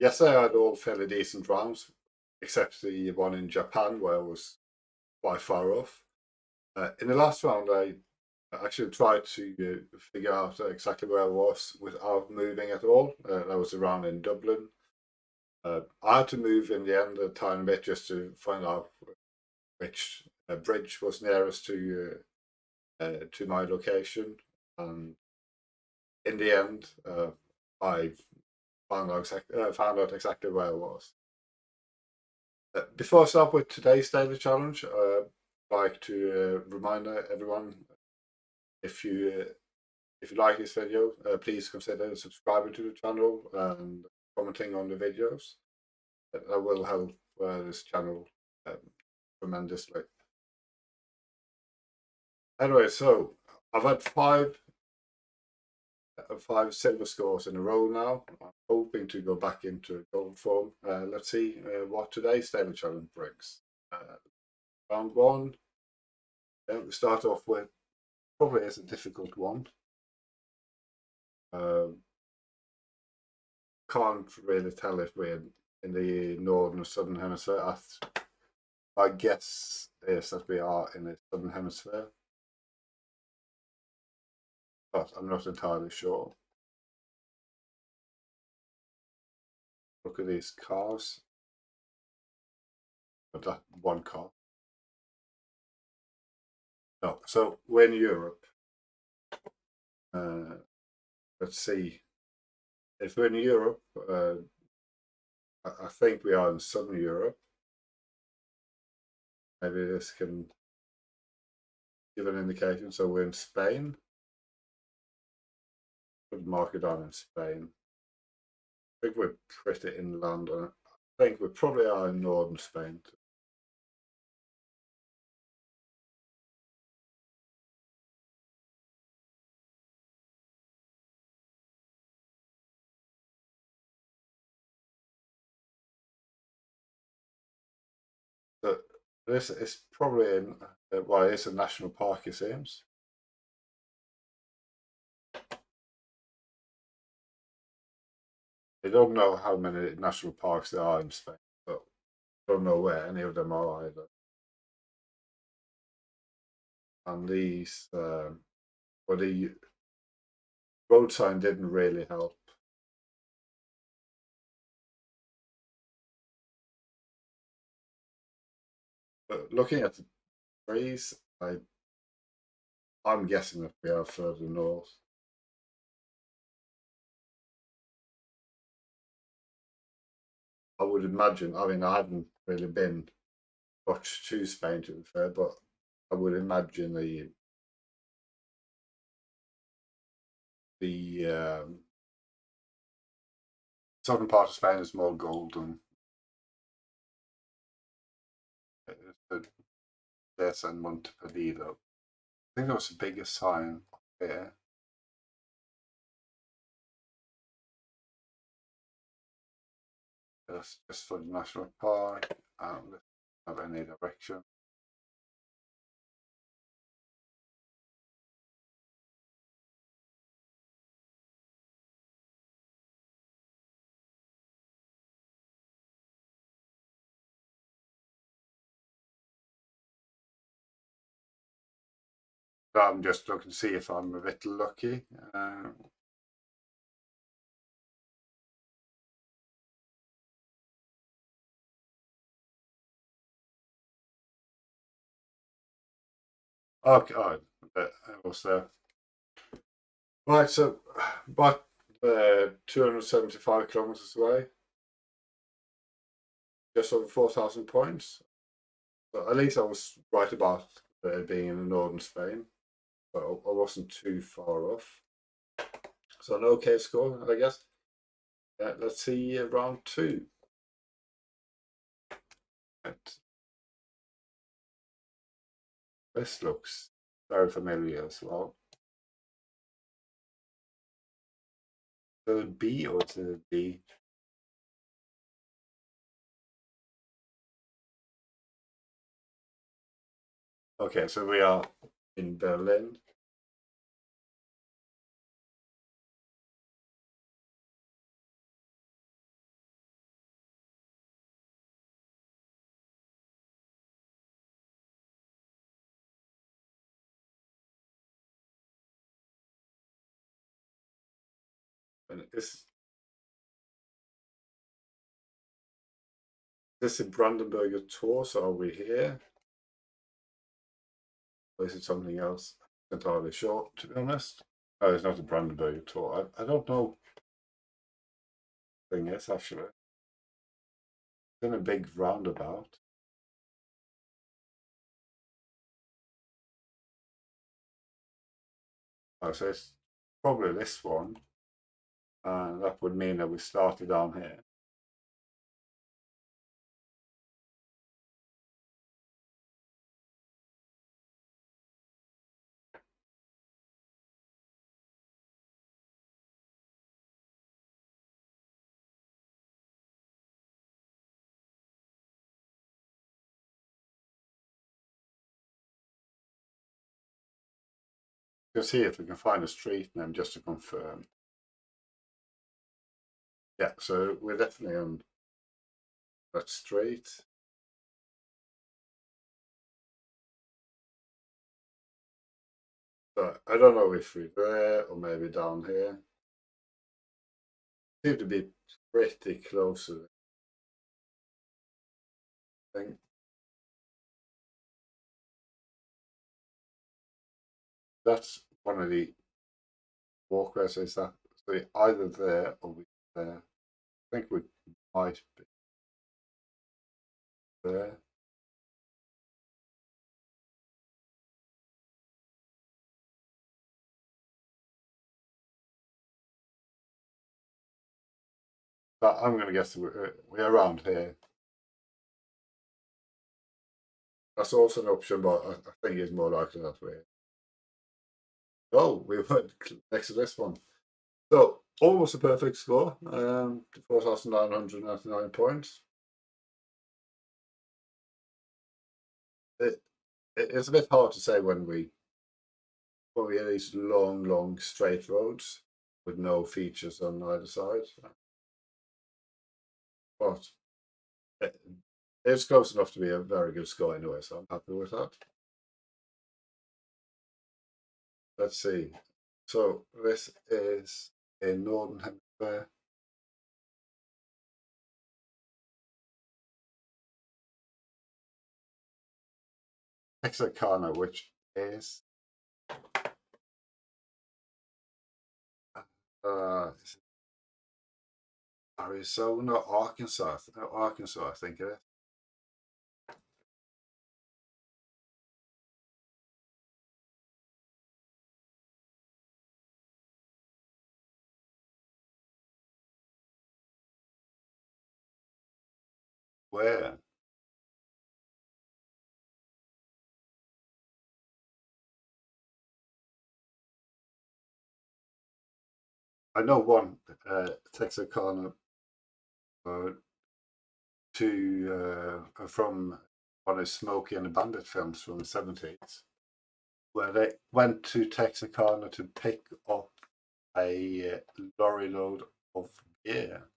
Yesterday I had all fairly decent rounds, except the one in Japan where I was quite far off. In the last round, I actually tried to figure out exactly where I was without moving at all. That was a round in Dublin. I had to move in the end a tiny bit just to find out which bridge was nearest to my location, and in the end, I found out exactly where I was. Before I start with today's daily challenge, I'd like to remind everyone, if you like this video, please consider subscribing to the channel and commenting on the videos. That will help this channel um, tremendously. Anyway, so I've had five silver scores in a row now. I'm hoping to go back into gold form. Let's see what today's daily challenge brings. Round one. We start off with probably is a difficult one. Can't really tell if we're in the northern or southern hemisphere. My guess is that we are in the southern hemisphere, but I'm not entirely sure. Look at these cars. But that one car. No, so we're in Europe. Let's see. If we're in Europe, I think we are in southern Europe. Maybe this can give an indication. So we're in Spain. Put mark it on in Spain. I think we're pretty inland. I think we probably are in northern Spain. So this is probably in, well, it's a national park, it seems. I don't know how many national parks there are in Spain, but I don't know where any of them are either. And these, well, the road sign didn't really help. But looking at the trees, I'm guessing that we are further north. I would imagine. I mean, I haven't really been much to Spain, to be fair, but I would imagine the southern part of Spain is more golden. This and Montevideo. I think that was the biggest sign up here. That's just for the national park. Let's have any direction. I'm just looking to see if I'm a bit lucky. Okay, oh, it was there. Right, so about 275 kilometers away, just over 4,000 points. So at least I was right about being in northern Spain, but I wasn't too far off. So an okay score, I guess. Let's see round two. Right. This looks very familiar as well. Third B or third B? Okay, so we are in Berlin. And is this in Brandenburger Tor? So are we here? Or is it something else? I'm not entirely sure, to be honest. Oh, it's not a Brandenburger Tor. I don't know. Thing is actually. It's in a big roundabout. Oh, so it's probably this one. And that would mean that we started down here. Let's see if we can find a street name just to confirm. Yeah, so we're definitely on that street. So I don't know if we're there or maybe down here. Seem to be pretty close to the thing. That's one of the walkways, is that? So either there or we there. I think we might be there. But I'm going to guess we're around here. That's also an option, but I think it's more likely that we're. Oh, we went next to this one. So almost a perfect score. 4,999 points. It's a bit hard to say when we have these long straight roads with no features on either side. But it's close enough to be a very good score anyway, so I'm happy with that. Let's see. So this is in Northern Hemisphere. Texarkana, which is Arizona, Arkansas. Arkansas, I think it is. Where? I know one, Texarkana, uh, from one of Smokey and the Bandit films from the 70s, where they went to Texarkana to pick up a lorry load of gear.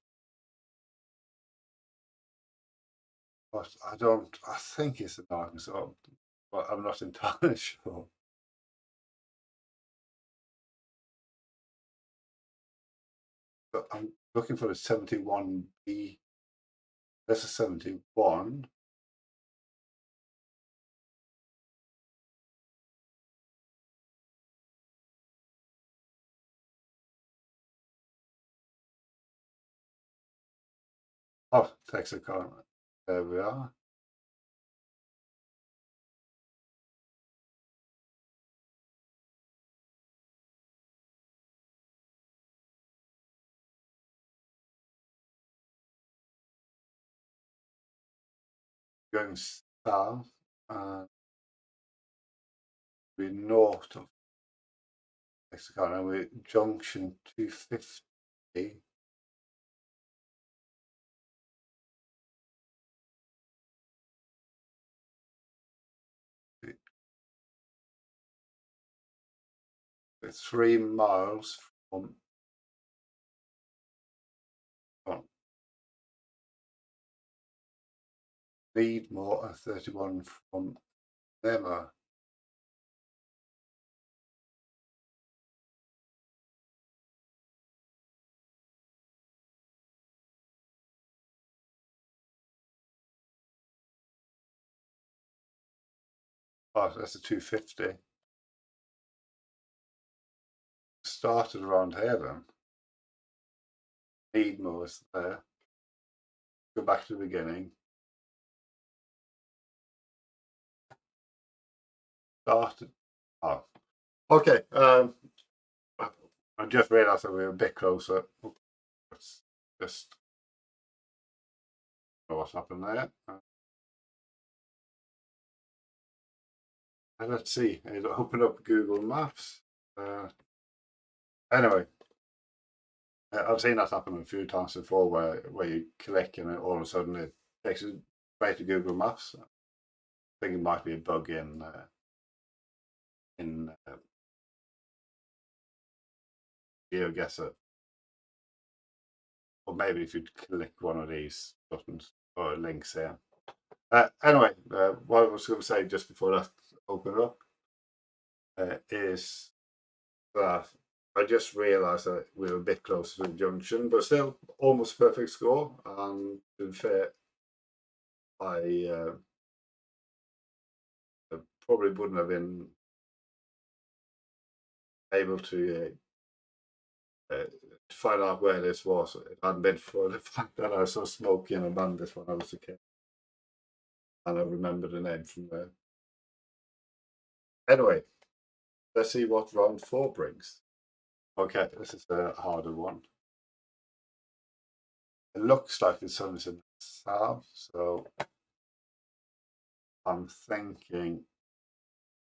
But I think it's an Arkansas, but I'm not entirely sure. But I'm looking for the 71B. That's a 71. Oh, Texarkana. There we are. Going south, and we're north of Texarkana. We're junction 250. We're 3 miles from Leadmore and 31 from Lemma. Oh, that's a 250. Started around here then. Need more is there. Go back to the beginning. Started. Oh, okay. I just realised that we were a bit closer. Let's just know what's happened there. And let's see. It'll open up Google Maps. Anyway, I've seen that happen a few times before, where you click and all of a sudden it takes you straight to Google Maps. I think it might be a bug in Geoguessr, or maybe if you click one of these buttons or links here. Anyway, what I was going to say just before that opened up is that I just realised that we were a bit closer to the junction, but still almost perfect score. And to be fair, I probably wouldn't have been able to find out where this was. It hadn't been for the fact that I saw Smokey and a Bandit when I was a kid, and I remember the name from there. Anyway, let's see what round 4 brings. Okay, this is a harder one. It looks like the sun is in the south, so I'm thinking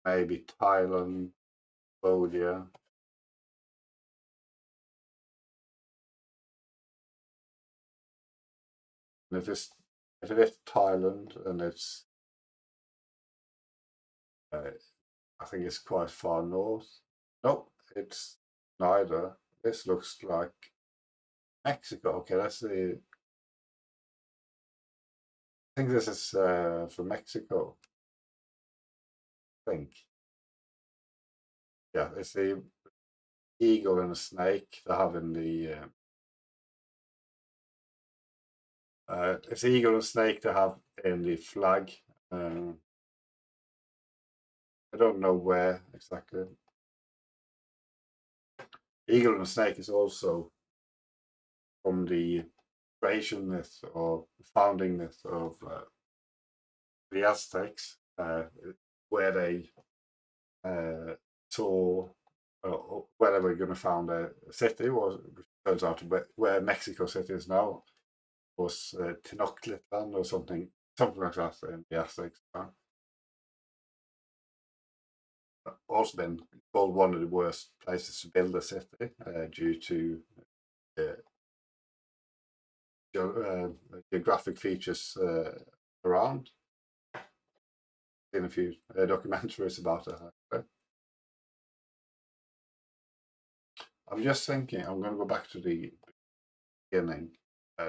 maybe Thailand, Cambodia. And if it is Thailand, and it's I think it's quite far north. Nope, it's neither. This looks like Mexico. Okay, that's the. I think this is from Mexico. I think. Yeah, it's the eagle and a snake they have in the. It's the eagle and snake they have in the flag. I don't know where exactly. Eagle and snake is also from the creation myth or founding myth of the Aztecs, where they saw where they were going to found a city, was turns out where Mexico City is now, was Tenochtitlan or something like that in the Aztecs. Also been called one of the worst places to build a city due to geographic features around. Seen a few documentaries about it. I'm just thinking, I'm going to go back to the beginning,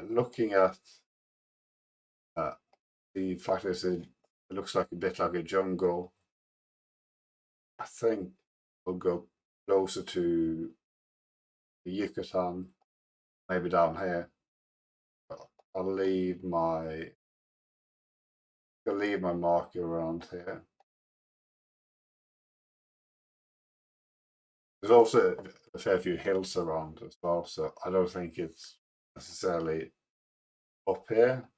looking at the fact that it looks like a bit like a jungle. I think we'll go closer to the Yucatan, maybe down here. I'll leave my marker around here. There's also a fair few hills around as well, so I don't think it's necessarily up here.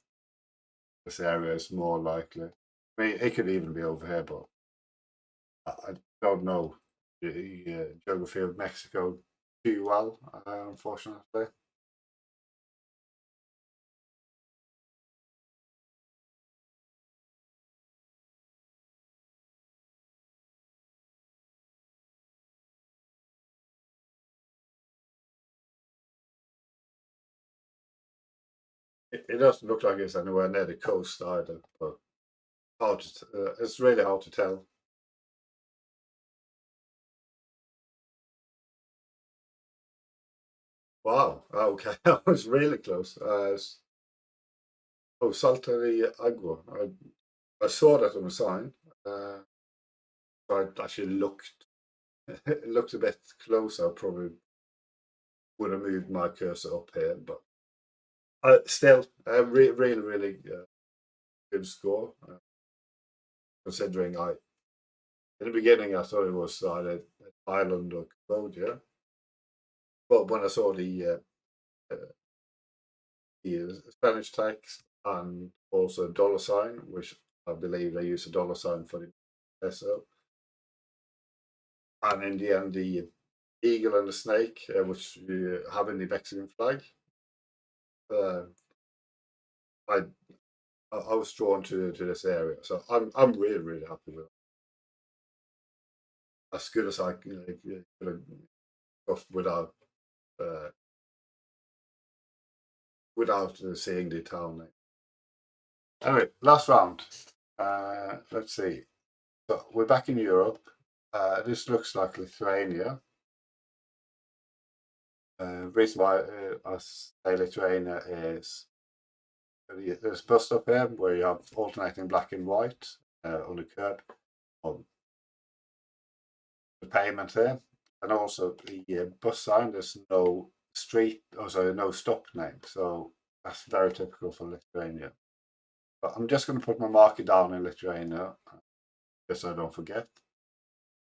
This area is more likely. I mean, it could even be over here, but I don't know the geography of Mexico too well, unfortunately. It doesn't look like it's anywhere near the coast either, but it's really hard to tell. Wow, okay, that was really close. Salta de Agua. I saw that on the sign. I actually looked looked a bit closer. I probably would have moved my cursor up here, but still, really good score. Considering I In the beginning, I thought it was either Ireland or Cambodia, but when I saw uh, the Spanish text and also dollar sign, which I believe they use a dollar sign for the peso, and in the end the eagle and the snake, which you have in the Mexican flag, uh, I I was drawn to this area, so I'm really happy with it. As good as I could have got uh, without seeing the town name. Anyway, last round. Let's see. So we're back in Europe. This looks like Lithuania. Reason why I say Lithuania is there's a bus stop here where you have alternating black and white on the curb on the pavement here, and also the bus sign. There's no street, also no stop name, so that's very typical for Lithuania. But I'm just going to put my marker down in Lithuania, just so I don't forget.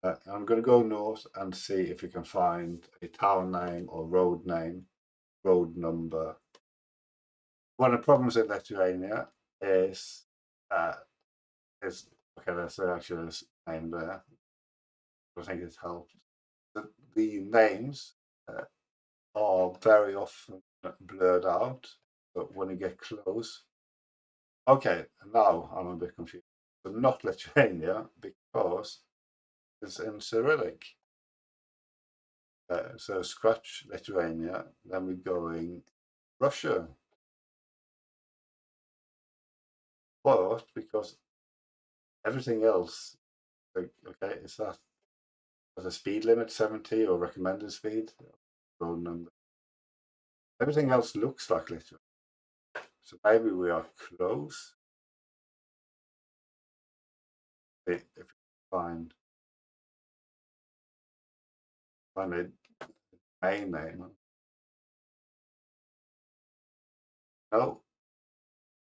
I'm going to go north and see if we can find a town name or road name, road number. One of the problems in Lithuania is okay, there's actually this name there. I think it helps. The names are very often blurred out, but when you get close, okay, now I'm a bit confused. So not Lithuania because it's in Cyrillic. So scratch Lithuania, then we're going Russia. But because everything else, okay, is that the speed limit 70 or recommended speed? Road number. Everything else looks like Lithuania. So maybe we are close. If we find a main name. No.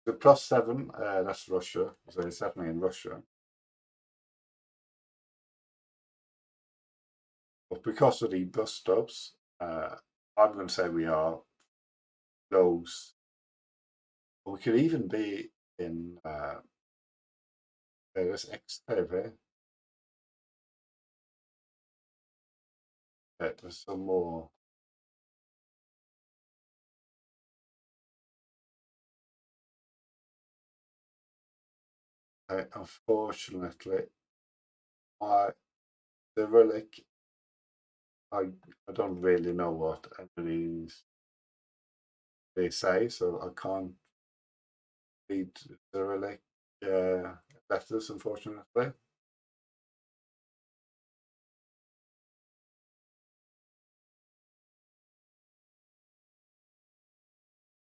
The +7, that's Russia. So it's definitely in Russia. But because of the bus stops, I'm going to say we are close. We could even be in there's X over here. There's some more. Unfortunately, my Cyrillic, I don't really know what any of these they say, so I can't read Cyrillic letters, unfortunately.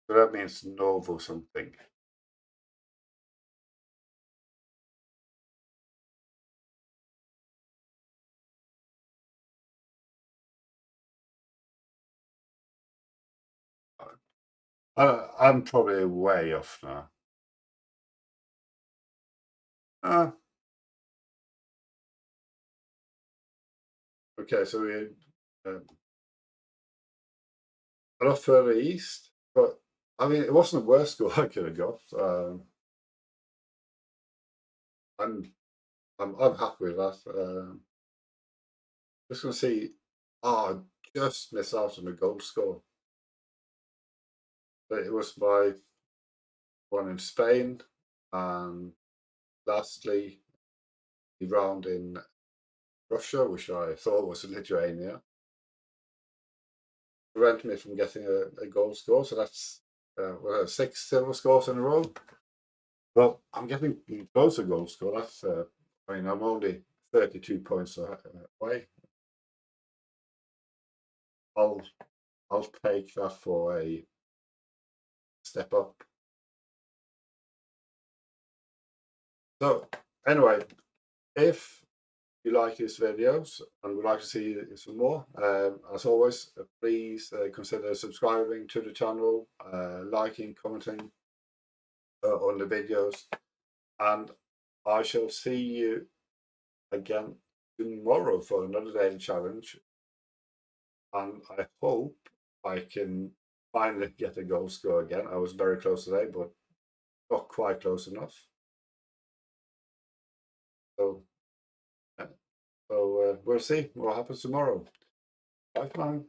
So that means Novo something. I'm probably way off now. Okay, so we're a lot further east, but I mean, it wasn't the worst score I could have got. I'm I'm happy with that. Just gonna see. Oh, I just missed out on the goal score. But it was my one in Spain, and lastly, the round in Russia, which I thought was Lithuania, prevented me from getting a goal score. So that's 6 silver scores in a row. Well, I'm getting closer goal score. That's I mean, I'm only 32 points away. I'll I'll take that for a step up. So anyway, if you like these videos and would like to see some more, as always, please consider subscribing to the channel, liking, commenting on the videos, and I shall see you again tomorrow for another daily challenge, and I hope I can finally get a goal score again. I was very close today, but not quite close enough. So, we'll see what happens tomorrow. Bye for now.